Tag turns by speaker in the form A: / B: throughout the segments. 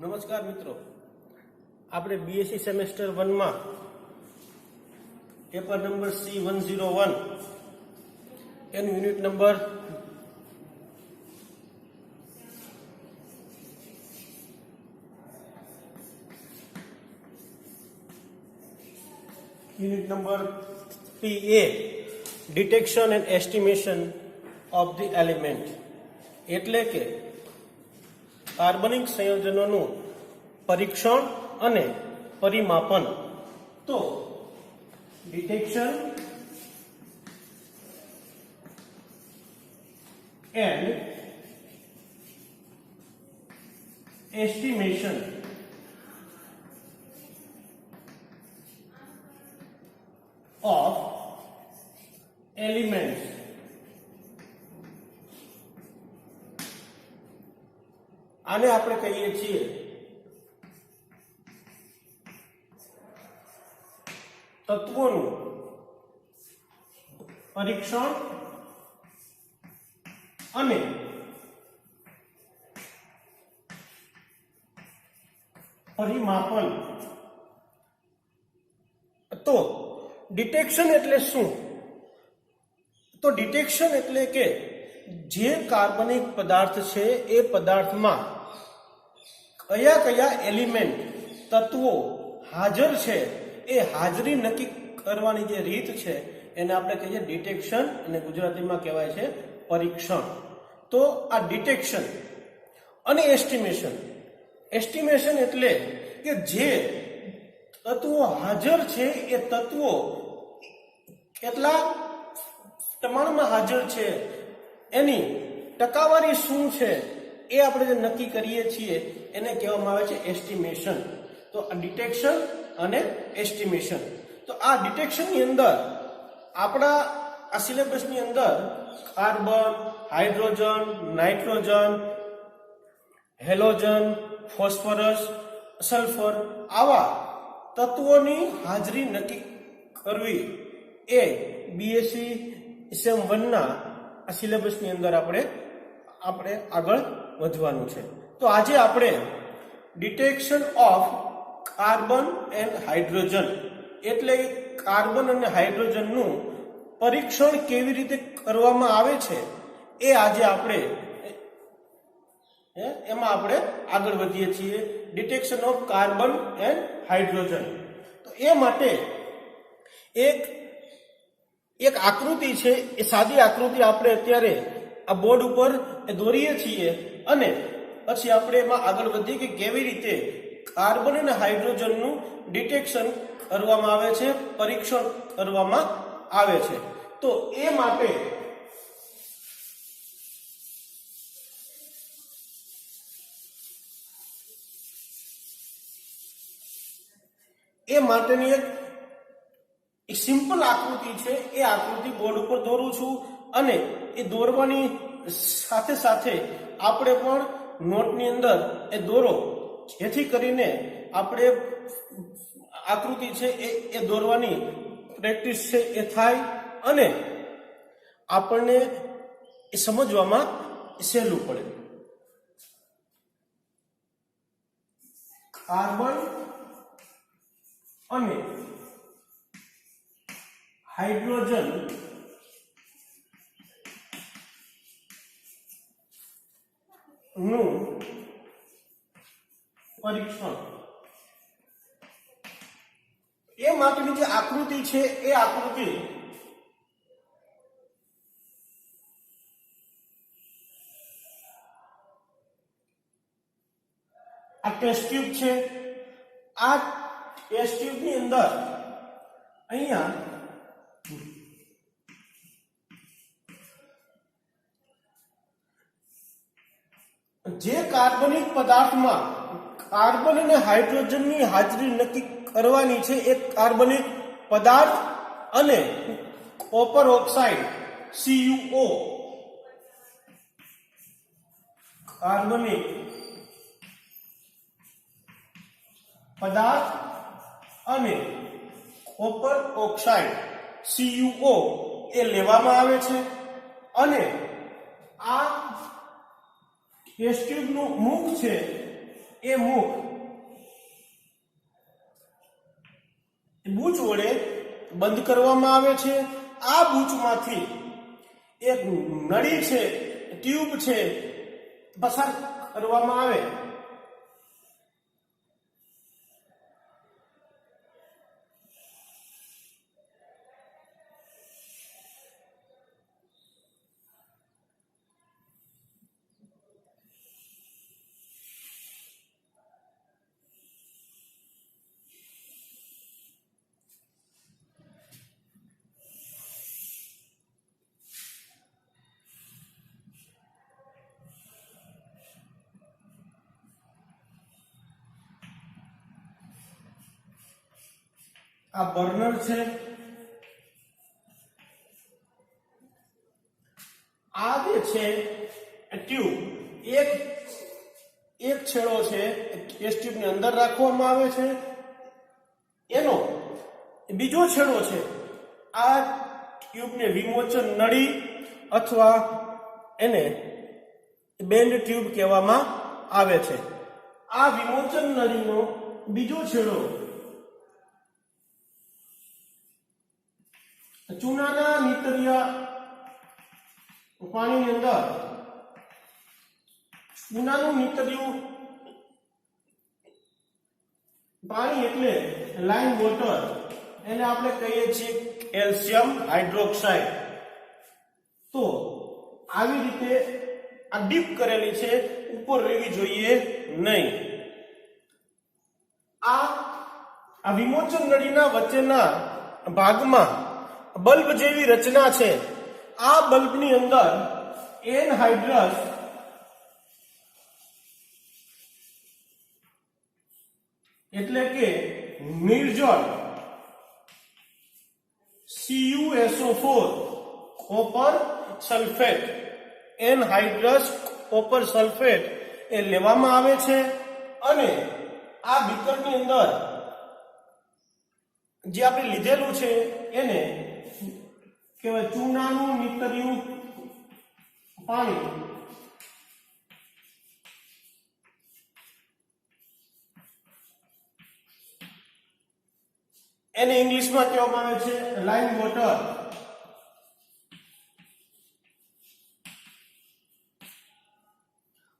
A: નમસ્કાર મિત્રો, આપણે બીએસસી સેમેસ્ટર 1 માં પેપર નંબર C101 એનું unit number PA detection and estimation of the element, એટલે કે કાર્બનિક સંયોજનોનું પરીક્ષણ અને પરિમાપન. તો detection and estimation of elements આને આપણે કહીએ છીએ તત્વોનું પરીક્ષણ અને પરિમાપન. તો ડિટેક્શન એટલે શું? તો ડિટેક્શન એટલે કે જે કાર્બનિક પદાર્થ છે એ પદાર્થમાં કયા કયા એલિમેન્ટ તત્વો હાજર છે એ હાજરી નક્કી કરવાની જે રીત છે એને આપણે કહીએ ડિટેક્શન, અને ગુજરાતીમાં કહેવાય છે પરીક્ષણ. તો આ ડિટેક્શન અને એસ્ટિમેશન. એસ્ટિમેશન એટલે કે જે તત્વો હાજર છે એ તત્વો કેટલા પ્રમાણમાં હાજર છે, એની ટકાવારી શું છે એ આપણે જે નક્કી કરીએ છીએ એને કહેવામાં આવે છે એસ્ટિમેશન. તો આ ડિટેક્શન અને એસ્ટિમેશન. તો આ ડિટેક્શનની અંદર આપણા આ સિલેબસની અંદર carbon, hydrogen, nitrogen, halogen, phosphorus, sulphur આવા તત્વોની હાજરી નક્કી કરવી એ બીએસસી સેમ 1 ના આ સિલેબસની અંદર આપણે આગળ વધવાનું છે. તો આજે આપણે detection of carbon and hydrogen, એટલે કાર્બન અને હાઇડ્રોજનનું પરીક્ષણ કેવી રીતે કરવામાં આવે છે એ આજે આપણે એમાં આપણે આગળ વધીએ છીએ. Detection of carbon and hydrogen. તો એ માટે એક આકૃતિ છે, એ સાદી આકૃતિ આપણે અત્યારે આ બોર્ડ ઉપર દોરીએ છીએ અને પછી આપણે એમાં આગળ વધીએ કે કેવી રીતે કાર્બન અને હાઇડ્રોજનનું ડિટેક્શન કરવામાં આવે છે, પરીક્ષણ કરવામાં આવે છે. તો એ માટેની એક સિમ્પલ આકૃતિ છે. એ આકૃતિ બોર્ડ ઉપર દોરું છું અને એ દોરવાની સાથે સાથે આપણે પણ નોટની અંદર એ દોરો, જેથી કરીને આપણે આકૃતિ છે એ દોરવાની પ્રેક્ટિસ છે એ થાય અને આપણને એ સમજવામાં સહેલું પડે. કાર્બન અને હાઇડ્રોજન નું પરીક્ષણ. એ માટેની જે આકૃતિ છે એ આકૃતિ આ ટેસ્ટ ટ્યુબ છે. આ ટેસ્ટ ટ્યુબ ની અંદર અહીંયા જે કાર્બનિક પદાર્થમાં કાર્બન અને હાઇડ્રોજનની હાજરી નક્કી કરવાની છે એ કાર્બનિક પદાર્થ અને કોપર ઓક્સાઇડ CuO, કાર્બનિક પદાર્થ અને કોપર ઓક્સાઇડ CuO એ લેવામાં આવે છે અને આ ટેસ્ટ ટ્યુબનું મુખ છે એ મુખ બૂચ વડે બંધ કરવામાં આવે છે. આ બૂચમાંથી એક નળી છે, ટ્યુબ છે, પસાર કરવામાં આવે. આ બર્નર છે. આ જે છે ટ્યુબ, એક છેડો છે ટેસ્ટ ટ્યુબની અંદર રાખવામાં આવે છે. એનો બીજો છેડો છે આ ટ્યુબને વિમોચન નળી અથવા એને બેન્ડ ટ્યુબ કહેવામાં આવે છે. આ વિમોચન નળીનો બીજો છેડો ચૂનાના નીતરિયા પાણીની અંદર, ચૂનાનું નીતર્યું પાણી એટલે લાઇમ વોટર, એને આપણે કહીએ છીએ કેલ્શિયમ હાઇડ્રોક્સાઇડ. તો આવી રીતે આ ડીપ કરેલી છે, ઉપર રહેવી જોઈએ નહીં. આ વિમોચન નળીના વચ્ચેના ભાગમાં બલ્બ જેવી રચના છે. આ બલ્બની અંદર એનહાઇડ્રસ એટલે કે નિર્જળ CuSO4 copper sulphate, anhydrous copper sulphate એ લેવામાં આવે છે અને આ બીકરની અંદર જે આપણે લીધેલું છે એને કહેવાય ચૂનાનું નીતર્યું પાણી. એને ઇંગ્લિશમાં કહેવામાં આવે છે લાઇમ વોટર.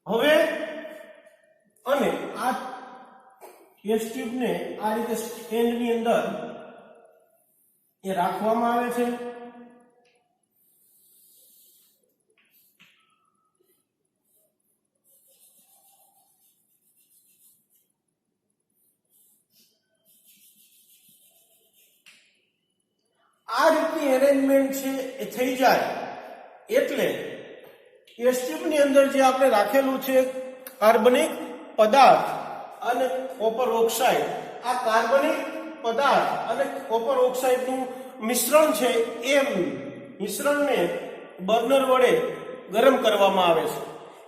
A: હવે અને આ ટેસ્ટ ટ્યુબને આ રીતે સ્ટેન્ડની અંદર એ રાખવામાં આવે છે. આ રીતની એરેન્જમેન્ટ છે એ થઈ જાય એટલે ટેસ્ટ ટ્યુબની અંદર જે આપણે રાખેલું છે કાર્બનિક પદાર્થ અને કોપર ઓક્સાઇડ, આ કાર્બનિક પદાર્થ અને કોપર ઓક્સાઇડનું મિશ્રણ છે એ મિશ્રણને બર્નર વડે ગરમ કરવામાં આવે છે.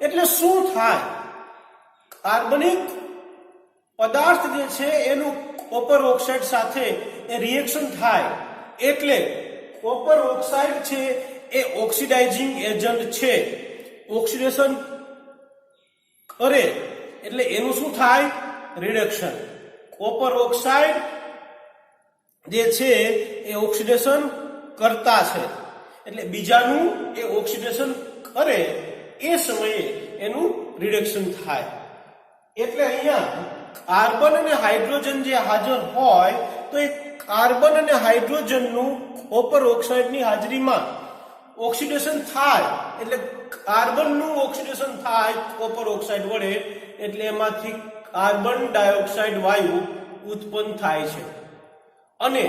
A: એટલે શું થાય? કાર્બનિક પદાર્થ જે છે એનું કોપર ઓક્સાઇડ સાથે એ રિએક્શન થાય એટલે કોપર ઓક્સાઇડ છે એ ઓક્સિડાઇઝિંગ એજન્ટ છે. ઓક્સિડેશન કરે એટલે એનું શું થાય? રિડક્શન. કોપર ઓક્સાઇડ જે છે એ ઓક્સિડેશન કરતા છે એટલે બીજાનું એ ઓક્સિડેશન કરે એ સમયે એનું રિડક્શન થાય. એટલે અહીંયા કાર્બન અને હાઇડ્રોજન જે હાજર હોય તો એ કાર્બન અને હાઇડ્રોજનનું કોપર ઓક્સાઇડની હાજરીમાં ઓક્સિડેશન થાય એટલે કાર્બનનું ઓક્સિડેશન થાય કોપર ઓક્સાઇડ વડે એટલે એમાંથી કાર્બન ડાયોક્સાઇડ વાયુ ઉત્પન્ન થાય છે. અને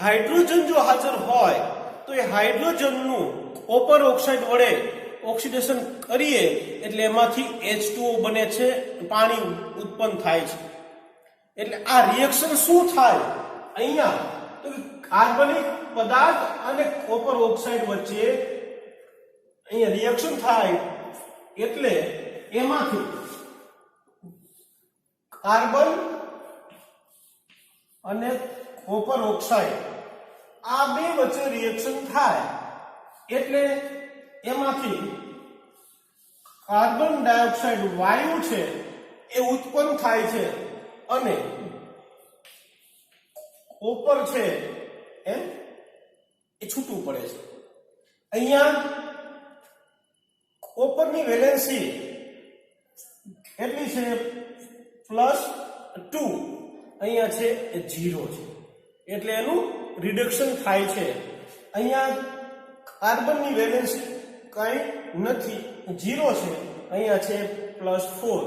A: હાઇડ્રોજન જો હાજર હોય તો એ હાઇડ્રોજનનું કોપર ઓક્સાઇડ વડે ઓક્સિડેશન કરીએ એટલે એમાંથી H2O બને છે, પાણી ઉત્પન્ન થાય છે. એટલે આ રિએક્શન શું થાય અહીંયા? તો કાર્બનિક પદાર્થ અને કોપર ઓક્સાઇડ વચ્ચે અહીંયા રિએક્શન થાય એટલે એમાંથી કાર્બન અને કોપર ઓક્સાઇડ આ બે વચ્ચે રિએક્શન થાય એટલે એમાંથી કાર્બન ડાયોક્સાઇડ વાયુ છે એ ઉત્પન્ન થાય છે અને કોપર છે એ છૂટું પડે છે. અહીંયા કોપરની વેલેન્સી કેટલી છે? +2. અહીંયા છે એ 0 છે, એટલે એનું રિડક્શન થાય છે. અહીંયા કાર્બનની વેલેન્સી કઈ નથી, 0 છે. અહીંયા છે +4.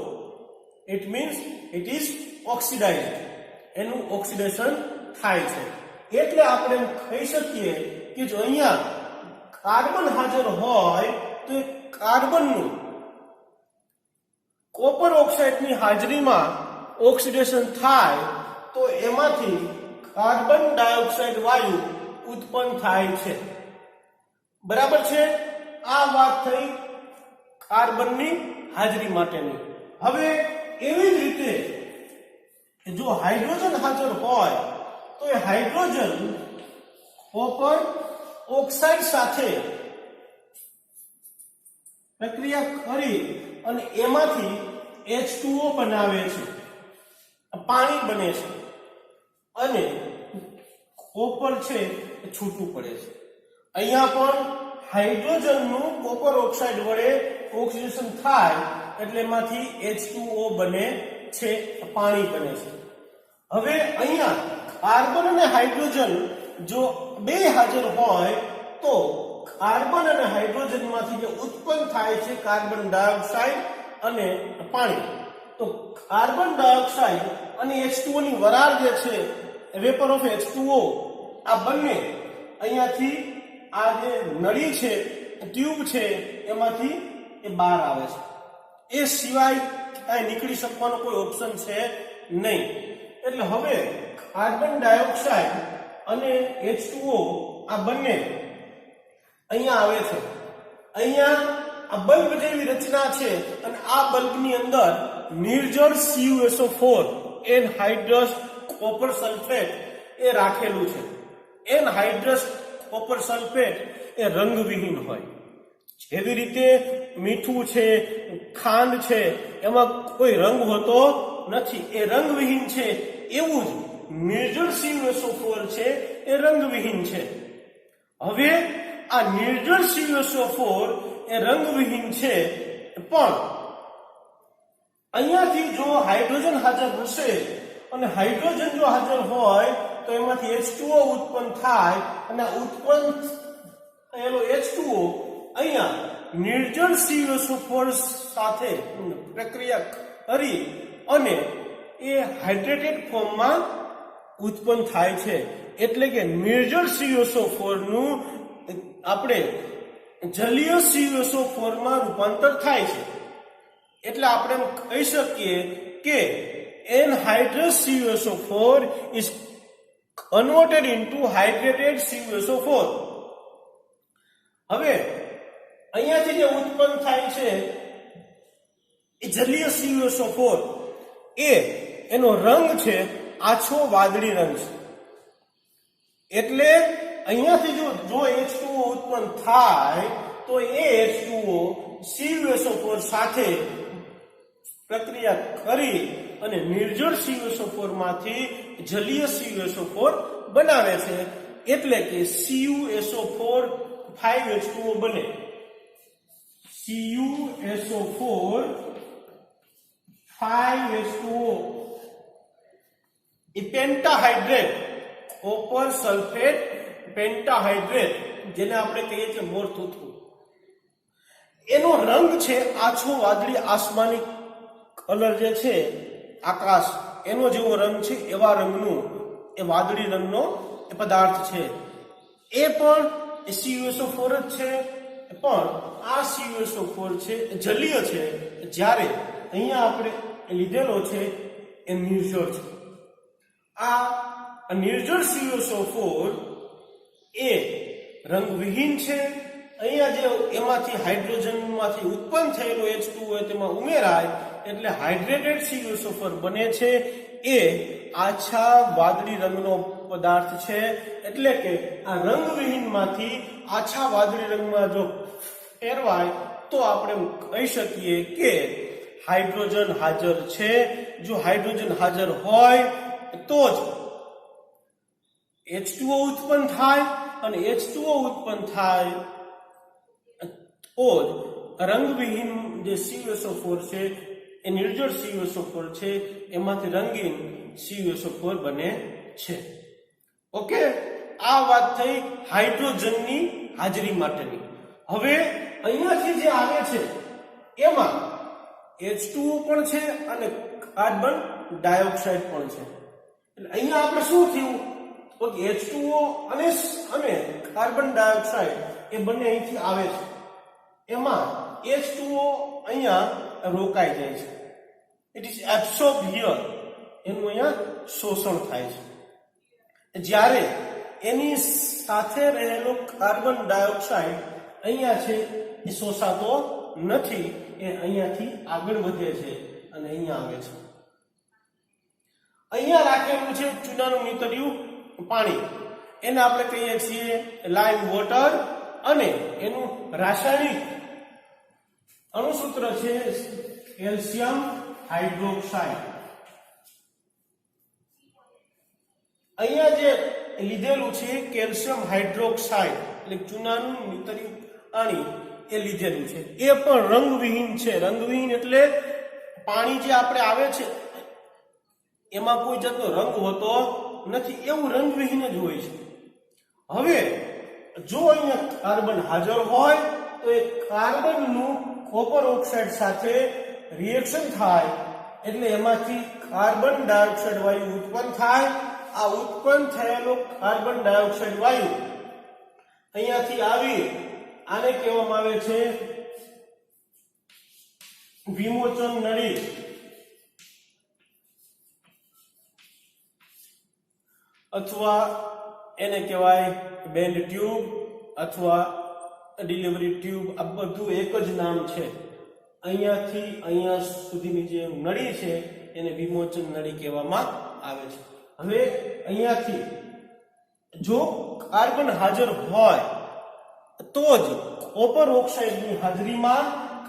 A: ઇટ મીન્સ ઇટ ઇઝ ઓક્સિડાઇઝડ, એનું ઓક્સિડેશન થાય છે. એટલે આપણે એમ કહી શકીએ કે જો અહીંયા કાર્બન હાજર હોય તો એ કાર્બનનું કોપર ઓક્સાઇડની હાજરીમાં ઓક્સિડેશન થાય તો એમાંથી કાર્બન ડાયોક્સાઇડ વાયુ ઉત્પન્ન થાય છે. બરાબર છે? આ વાત થઈ કાર્બનની હાજરી માટેની. હવે એવી જ રીતે જો હાઇડ્રોજન હાજર હોય તો એ હાઇડ્રોજન કોપર ઓક્સાઇડ સાથે પ્રક્રિયા કરી અને એમાંથી H2O બનાવે છે, પાણી બને છે અને કોપર છે એ છૂટું પડે છે. અહીંયા પણ હાઇડ્રોજનનું કોપર ઓક્સાઇડ વડે ઓક્સિડેશન થાય એટલે એમાંથી H2O બને છે, પાણી બને છે. હવે અહીંયા કાર્બન અને હાઇડ્રોજન જો બે હાજર હોય તો કાર્બન અને હાઇડ્રોજનમાંથી જે ઉત્પન્ન થાય છે કાર્બન ડાયોક્સાઇડ અને પાણી, તો કાર્બન ડાયોક્સાઇડ અને H2O ની વરાળ જે છે વેપર ઓફ H2O, આ બંને અહીંયાથી આ જે નળી છે, ટ્યુબ છે, એમાંથી એ બહાર આવે છે. એ સિવાય કાંઈ નીકળી શકવાનો કોઈ ઓપ્શન છે નહીં. એટલે હવે કાર્બન ડાયોક્સાઇડ અને H2O આ બંને અહીંયા આવે છે. અહીંયા આ બલ્બ જેવી રચના છે અને આ બલ્બની અંદર નિર્જળ CuSO4 એનહાઇડ્રસ કોપર સલ્ફેટ એ રાખેલું છે. એનહાઇડ્રસ કોપર સલ્ફેટ એ રંગવિહીન હોય. જેવી રીતે મીઠું છે, ખાંડ છે, એમાં કોઈ રંગ હોતો નથી, એ રંગવિહીન છે. એવું જ નિર્જળ CuSO4 છે એ રંગવિહીન છે. હવે આ નિર્જળ CuSO4 એ રંગવિહીન છે, પણ અહીંયાથી જો હાઇડ્રોજન હાજર હશે અને હાઇડ્રોજન જો હાજર હોય તો એમાંથી H2O ઉત્પન્ન થાય અને ઉત્પન્ન થયેલો H2O અહીંયા નિર્જળ CuSO4 સાથે પ્રક્રિયા કરી અને એ હાઇડ્રેટેડ ફોર્મમાં ઉત્પન્ન થાય છે. એટલે કે નિર્જળ CuSO4 નું આપણે જલીય CuSO4 માં રૂપાંતર થાય છે. એટલે આપણે એમ કહી શકીએ કે anhydrous CuSO4 is converted into hydrated CuSO4. હવે અહીંયાથી જે ઉત્પન્ન થાય છે એ જલીય CuSO4, એનો રંગ છે આછો વાદળી રંગ છે. એટલે અહીંયાથી જો H2O ઉત્પન્ન થાય તો એ H2O CuSO4 સાથે પ્રક્રિયા કરી અને નિર્જળ CuSO4 માંથી જલીય CuSO4 બનાવે છે. એટલે કે CuSO4 5H2O બને. CuSO4 5H2O એ પેન્ટાહાઇડ્રેટ કોપર સલ્ફેટ પેન્ટાહાઇડ્રેટ, જેને આપણે કહીએ છીએ મોરથુથુ, એનો રંગ છે આછો વાદળી આસમાની કલર જે છે આકાશ એનો જેવો રંગ છે એવા રંગનું એ વાદળી રંગનો એ પદાર્થ છે. એ પણ CuSO4 જ છે, પણ આ CuSO4 છે જલીય છે, જ્યારે અહીંયા આપણે લીધેલો છે એ નિર્જળ છે. આ નિર્જળ CuSO4 એ રંગવિહીન છે. અહીંયા જે એમાંથી હાઇડ્રોજનમાંથી ઉત્પન્ન થયેલો H2O તેમાં ઉમેરાય એટલે હાઇડ્રેટેડ CuSO4 બને છે. એ આછા વાદળી રંગનો પદાર્થ છે. એટલે કે આ રંગવિહીનમાંથી આછા વાદળી રંગમાં જો ફેરવાય તો આપણે કહી શકીએ કે હાઇડ્રોજન હાજર છે. જો હાઇડ્રોજન હાજર હોય તો જ H2O ઉત્પન્ન થાય, અને H2O ઉત્પન્ન થાય તો જ રંગવિહીન જે CuSO4 છે એ નિર્જળ CuSO4 છે એમાંથી રંગીન CuSO4 બને છે. ઓકે, આ વાત થઈ હાઇડ્રોજનની હાજરી માટેની. હવે અહીંયાથી જે આવે છે એમાં H2O પણ છે અને કાર્બન ડાયોક્સાઇડ પણ છે. એટલે અહીંયા આપણે શું થયું તો H2O અને કાર્બન ડાયોક્સાઇડ એ બંને અહીંથી આવે છે. એમાં H2O અહીંયા રોકાઈ જાય છે. ઇટ ઇઝ એબ્સોર્બ હિયર, એનું અહીંયા શોષણ થાય છે. જ્યારે એની સાથે રહેલો કાર્બન ડાયોક્સાઇડ અહીંયા છે એ શોષાતો નથી, એ અહીંયાથી આગળ વધે છે અને અહીંયા આવે છે. અહીંયા રાખેલું છે ચૂનાનું નીતર્યું પાણી, એને આપણે કહીએ છીએ લાઇમ વોટર, અને એનું રાસાયણિક અણુસૂત્ર છે કેલ્શિયમ હાઇડ્રોક્સાઇડ. અહીંયા જે લીધેલું છે કેલ્શિયમ હાઇડ્રોક્સાઇડ એટલે ચૂનાનું નીતર્યું પાણી એ લીધેલું છે. એ પણ રંગવિહીન છે. રંગવિહીન એટલે પાણી જે આપણે આવે છે એમાં કોઈ જાતનો રંગ હોતો નથી, એવું રંગવિહીન જ હોય છે. હવે જો અહીંયા કાર્બન હાજર હોય તો એ કાર્બનનું કોપર ઓક્સાઇડ સાથે રિએક્શન થાય, એટલે એમાંથી કાર્બન ડાયોક્સાઇડ વાયુ ઉત્પન્ન થાય. આ ઉત્પન્ન થયેલો કાર્બન ડાયોક્સાઇડ વાયુ અહીંયાથી આવી આને કહેવામાં આવે છે વિમોચન નળી, અથવા એને કહેવાય બેન્ડ ટ્યુબ અથવા ડિલિવરી ટ્યુબ. આ બધું એક જ નામ છે. અહીંયાથી અહીંયા સુધીની જે નળી છે એને વિમોચન નળી કહેવામાં આવે છે. હવે અહીંયાથી જો કાર્બન હાજર હોય તો જ કોપર ઓક્સાઇડની હાજરીમાં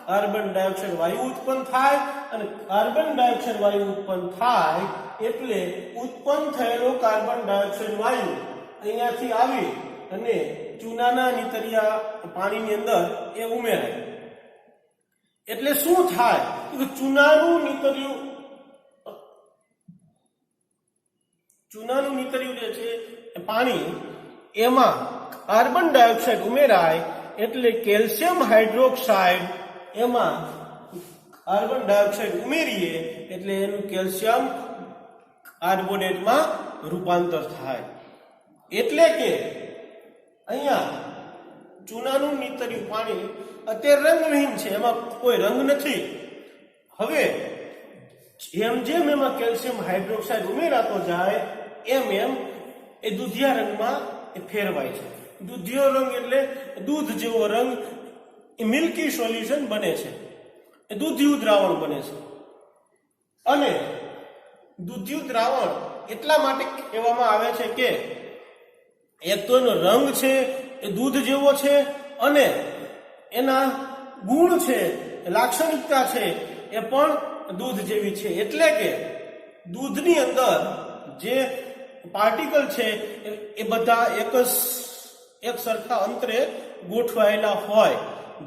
A: કાર્બન ડાયોક્સાઇડ વાયુ ઉત્પન્ન થાય, અને કાર્બન ડાયોક્સાઇડ વાયુ ઉત્પન્ન થાય એટલે ઉત્પન્ન થયેલો કાર્બન ડાયોક્સાઇડ વાયુ અહીંયાથી આવી અને ચૂનાના નીતરિયા પાણીની અંદર એ ઉમેરાય. એટલે શું થાય કે ચૂનાનું નીતર્યું જે છે એ પાણી, એમાં કાર્બન ડાયોક્સાઇડ ઉમેરાય એટલે કેલ્શિયમ હાઇડ્રોક્સાઇડ, એમાં કાર્બન ડાયોક્સાઇડ ઉમેરીએ એટલે એનું કેલ્શિયમ કાર્બોનેટમાં રૂપાંતર થાય. એટલે કે અહીંયા ચૂનાનું નીતર્યું પાણી અત્યારે રંગવિહીન છે, એમાં કોઈ રંગ નથી. હવે જેમ જેમ એમાં કેલ્શિયમ હાઇડ્રોક્સાઇડ ઉમેરાતો જાય એમ એમ એ દૂધિયા રંગમાં એ ફેરવાય છે. દૂધિયો રંગ એટલે દૂધ જેવો રંગ, એ મિલ્કી સોલ્યુશન બને છે, એ દૂધિયું દ્રાવણ બને છે. અને દૂધિયું દ્રાવણ એટલા માટે કહેવામાં આવે છે કે એક તો એનો રંગ છે એ દૂધ જેવો છે, અને એના ગુણ છે, લાક્ષણિકતા છે એ પણ દૂધ જેવી છે. એટલે કે દૂધની અંદર જે પાર્ટિકલ છે એ બધા એક સરખા અંતરે ગોઠવાયેલા હોય,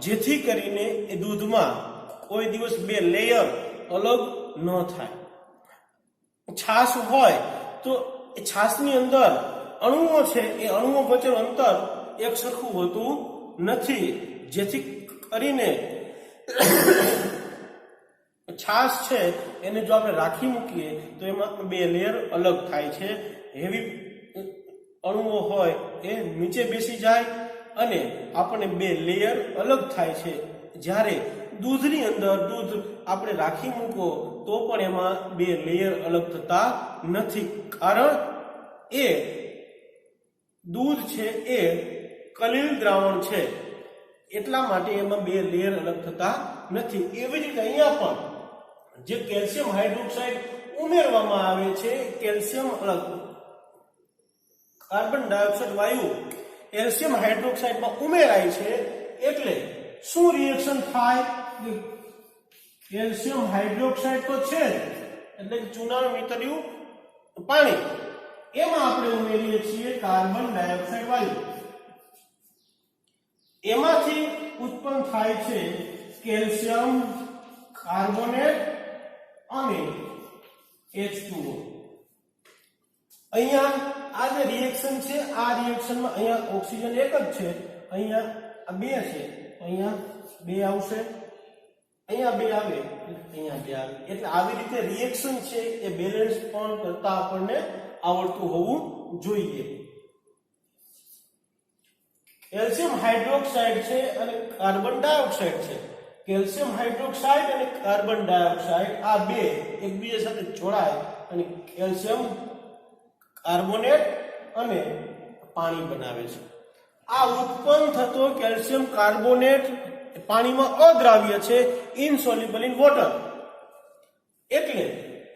A: જેથી કરીને એ દૂધમાં કોઈ દિવસ બે લેયર અલગ ન થાય. છાશ હોય તો એ છાશની અંદર અણુઓ છે, એ અણુઓ વચ્ચેનું અંતર એક સરખું હોતું નથી, જેથી કરીને છાશ છે એને જો આપણે રાખી મૂકીએ તો એમાં બે લેયર અલગ થાય છે. હેવી અણુઓ હોય એ નીચે બેસી જાય અને આપણને બે લેયર અલગ થાય છે. જ્યારે દૂધની અંદર દૂધ આપણે રાખી મૂકો તો પણ એમાં બે લેયર અલગ થતા નથી, કારણ એ દૂધ છે એ કલીલ દ્રાવણ છે, એટલા માટે એમાં બે લેયર અલગ થતા નથી. એવી જ રીતે અહીંયા પણ જે કેલ્શિયમ હાઇડ્રોક્સાઇડ ઉમેરવામાં આવે છે, કેલ્શિયમ અલગ કાર્બન ડાયોક્સાઇડ વાયુ કેલ્શિયમ હાઇડ્રોક્સાઇડમાં ઉમેરાય છે, એટલે શું રિએક્શન થાય? કેલ્શિયમ હાઇડ્રોક્સાઇડ તો છે જ, એટલે કે ચૂનાનું નીતર્યું પાણી, એમાં આપણે ઉમેરીએ છીએ કાર્બન ડાયોક્સાઇડ વાયુ. એમાંથી ઉત્પન્ન થાય છે કેલ્શિયમ કાર્બોનેટ અને H2O. અહીંયા આ જે રિએક્શન છે, આ રિએક્શનમાં અહીંયા ઓક્સિજન એક જ છે, અહીંયા આ બે છે, અહીંયા બે આવશે, અહીંયા બે આવે, અહીંયા બે આવે. એટલે આવી રીતે રિએક્શન છે એ બેલેન્સ પણ કરતા આપણને આવડતું હોવું જોઈએ. કેલ્શિયમ હાઇડ્રોક્સાઇડ છે અને કાર્બન ડાયોક્સાઇડ છે. કેલ્શિયમ હાઇડ્રોક્સાઇડ અને કાર્બન ડાયોક્સાઇડ આ બે એકબીજા સાથે જોડાય અને કેલ્શિયમ કાર્બોનેટ અને પાણી બનાવે છે. આ ઉત્પન્ન થતો કેલ્શિયમ કાર્બોનેટ પાણીમાં અદ્રાવ્ય છે, ઇનસોલ્યુબલ ઇન વોટર. એટલે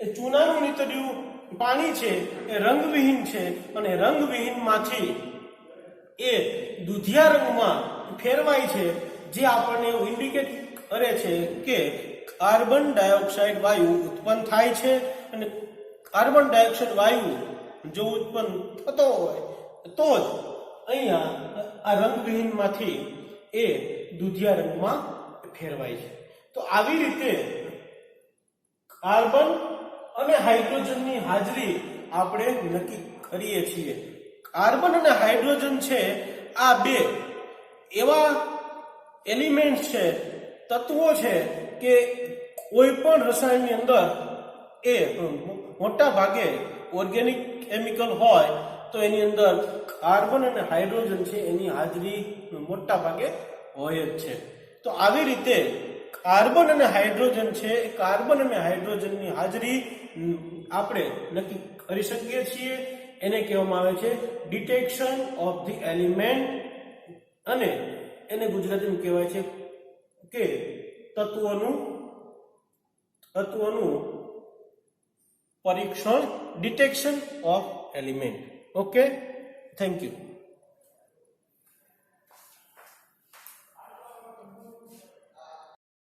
A: એ ચૂનાનું નીતર્યું પાણી છે એ રંગવિહીન છે અને રંગવિહીનમાંથી એ દૂધિયા રંગમાં ફેરવાય છે, જે આપણને એવું ઇન્ડિકેટ કરે છે કે કાર્બન ડાયોક્સાઇડ વાયુ ઉત્પન્ન થાય છે. અને કાર્બન ડાયોક્સાઇડ વાયુ જો ઉત્પન્ન થતો હોય તો જ અહીંયા આ રંગવિહીનમાંથી એ દૂધિયા રંગમાં ફેરવાય છે. તો આવી રીતે કાર્બન અને હાઇડ્રોજનની હાજરી આપણે નક્કી કરીએ છીએ. કાર્બન અને હાઇડ્રોજન છે આ બે એવા એલિમેન્ટ છે, તત્વો છે કે કોઈ પણ રસાયણની અંદર એ મોટા ભાગે ઓર્ગેનિક કેમિકલ હોય તો એની અંદર કાર્બન અને હાઇડ્રોજન છે એની હાજરી મોટા ભાગે હોય જ છે. તો આવી રીતે કાર્બન અને હાઇડ્રોજન છે, કાર્બન અને હાઇડ્રોજનની હાજરી આપણે નક્કી કરી શકીએ છીએ. એને કહેવામાં આવે છે ડિટેક્શન ઓફ ધી એલિમેન્ટ, અને એને ગુજરાતીમાં કહેવાય છે કે તત્વોનું પરીક્ષણ, detection of element. Okay, thank you.